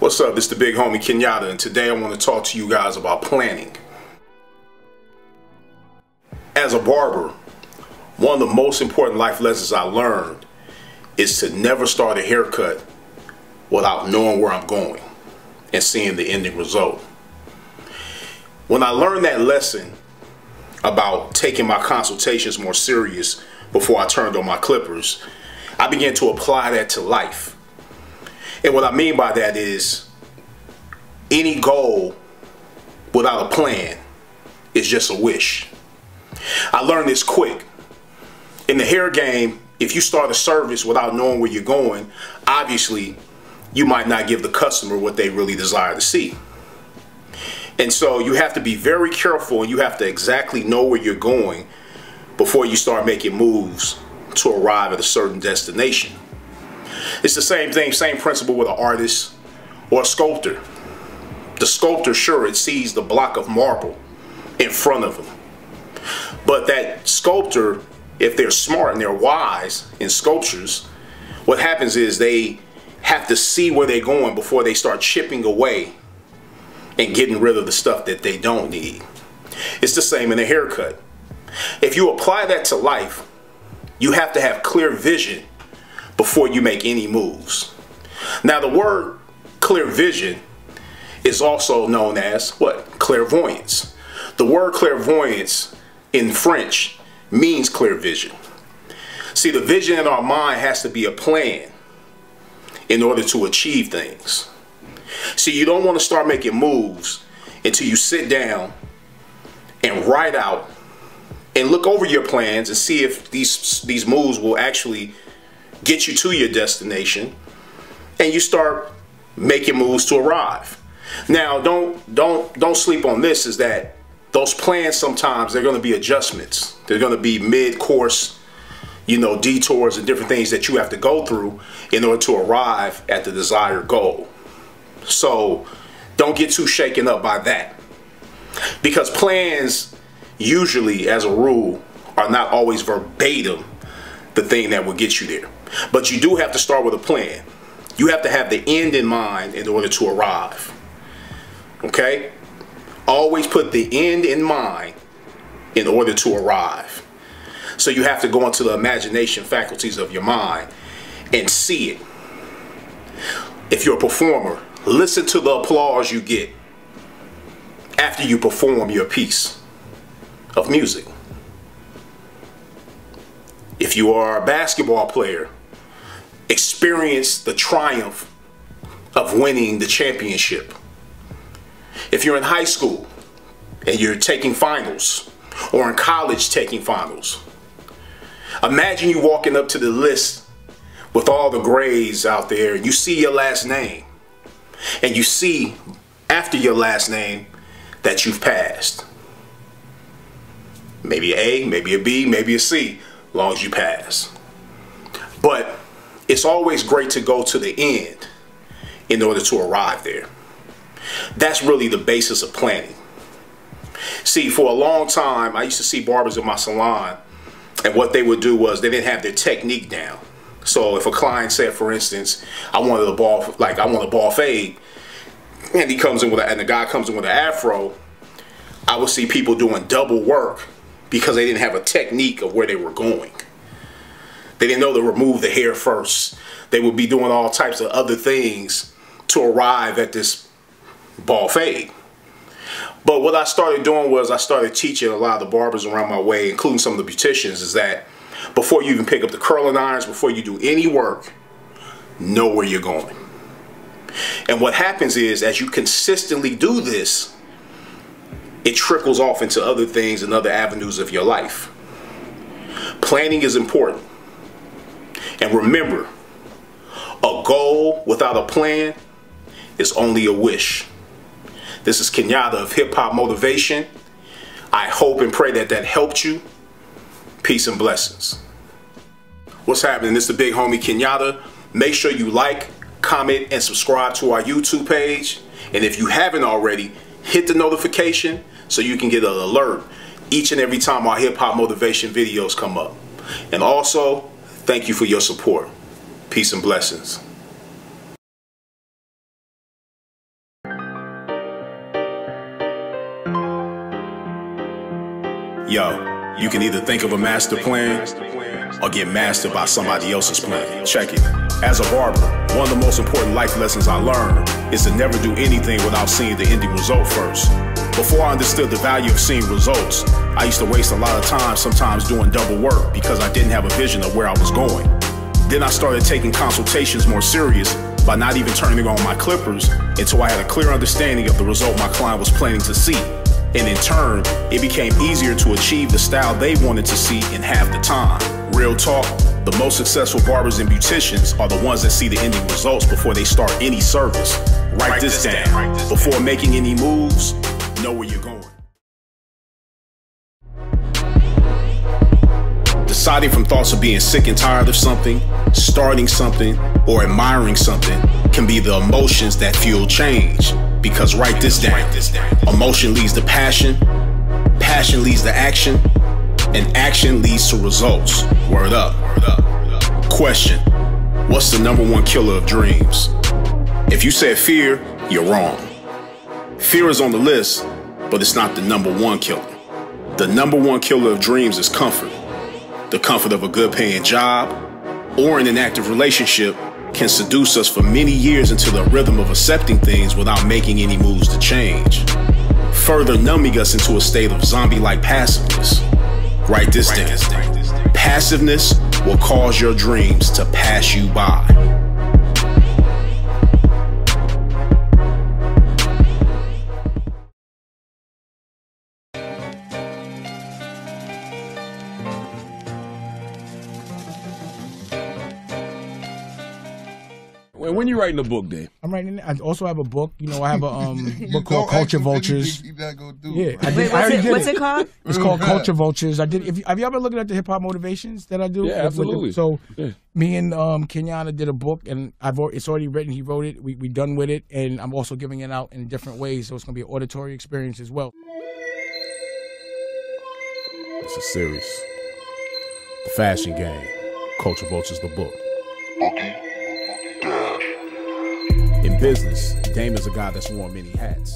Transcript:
What's up? It's the big homie Kenyatta, and today I want to talk to you guys about planning. As a barber, one of the most important life lessons I learned is to never start a haircut without knowing where I'm going and seeing the ending result. When I learned that lesson about taking my consultations more serious before I turned on my clippers, I began to apply that to life. And what I mean by that is any goal without a plan is just a wish. I learned this quick. In the hair game, if you start a service without knowing where you're going, obviously you might not give the customer what they really desire to see. And so you have to be very careful, and you have to exactly know where you're going before you start making moves to arrive at a certain destination. It's the same thing, same principle with an artist or a sculptor. The sculptor, sure, it sees the block of marble in front of him. But that sculptor, if they're smart and they're wise in sculptures, what happens is they have to see where they're going before they start chipping away and getting rid of the stuff that they don't need. It's the same in a haircut. If you apply that to life, you have to have clear vision before you make any moves. Now, the word clear vision is also known as what? Clairvoyance. The word clairvoyance in French means clear vision. See, the vision in our mind has to be a plan in order to achieve things. See, you don't want to start making moves until you sit down and write out and look over your plans and see if these moves will actually get you to your destination, and you start making moves to arrive. Now, don't sleep on this, is that those plans sometimes they're going to be adjustments. They're going to be mid-course, detours and different things that you have to go through in order to arrive at the desired goal. So don't get too shaken up by that, because plans usually, as a rule, are not always verbatim the thing that will get you there. But you do have to start with a plan. You have to have the end in mind in order to arrive. Okay? Always put the end in mind in order to arrive. So you have to go into the imagination faculties of your mind and see it. If you're a performer, listen to the applause you get after you perform your piece of music. If you are a basketball player, experience the triumph of winning the championship. If you're in high school and you're taking finals, or in college taking finals, imagine you walking up to the list with all the grades out there, and you see your last name, and you see after your last name that you've passed. Maybe an A, maybe a B, maybe a C, as long as you pass. But it's always great to go to the end in order to arrive there. That's really the basis of planning. See, for a long time, I used to see barbers in my salon, and what they would do was they didn't have their technique down. So if a client said, for instance, I want a ball fade, and he comes in with and the guy comes in with an afro, I would see people doing double work because they didn't have a technique of where they were going. They didn't know to remove the hair first. They would be doing all types of other things to arrive at this ball fade. But what I started doing was I started teaching a lot of the barbers around my way, including some of the beauticians, is that before you even pick up the curling irons, before you do any work, know where you're going. And what happens is, as you consistently do this, it trickles off into other things and other avenues of your life. Planning is important. And remember, a goal without a plan is only a wish. This is Kenyatta of Hip Hop Motivation. I hope and pray that that helped you. Peace and blessings. What's happening? This is the big homie Kenyatta. Make sure you like, comment, and subscribe to our YouTube page. And if you haven't already, hit the notification so you can get an alert each and every time our hip hop motivation videos come up. And also, thank you for your support. Peace and blessings. Yo, you can either think of a master plan or get mastered by somebody else's plan. Check it. As a barber, one of the most important life lessons I learned is to never do anything without seeing the ending result first. Before I understood the value of seeing results, I used to waste a lot of time sometimes doing double work because I didn't have a vision of where I was going. Then I started taking consultations more serious by not even turning on my clippers until I had a clear understanding of the result my client was planning to see. And in turn, it became easier to achieve the style they wanted to see in half the time. Real talk, the most successful barbers and beauticians are the ones that see the ending results before they start any service. Write this down. Before making any moves, know where you're going. Deciding from thoughts of being sick and tired of something, starting something, or admiring something can be the emotions that fuel change. Because write this down. Emotion leads to passion, passion leads to action, and action leads to results. Word up. Question: what's the #1 killer of dreams? If you said fear, you're wrong. Fear is on the list, but it's not the #1 killer. The #1 killer of dreams is comfort. The comfort of a good paying job or in an active relationship can seduce us for many years into the rhythm of accepting things without making any moves to change, further numbing us into a state of zombie-like passiveness. Write this down. Passiveness will cause your dreams to pass you by. When you writing a book, Dave? I'm writing. I also have a book. You know, I have a book called Culture Vultures. Yeah, what's it called? It's called Culture Vultures. I did. Have you ever looked at the hip hop motivations that I do? Yeah, absolutely. Me and Kenyatta did a book, and it's already written. He wrote it. We done with it, and I'm also giving it out in different ways. So it's gonna be an auditory experience as well. It's a series. The Fashion Game. Culture Vultures, the book. In business, Dame is a guy that's worn many hats.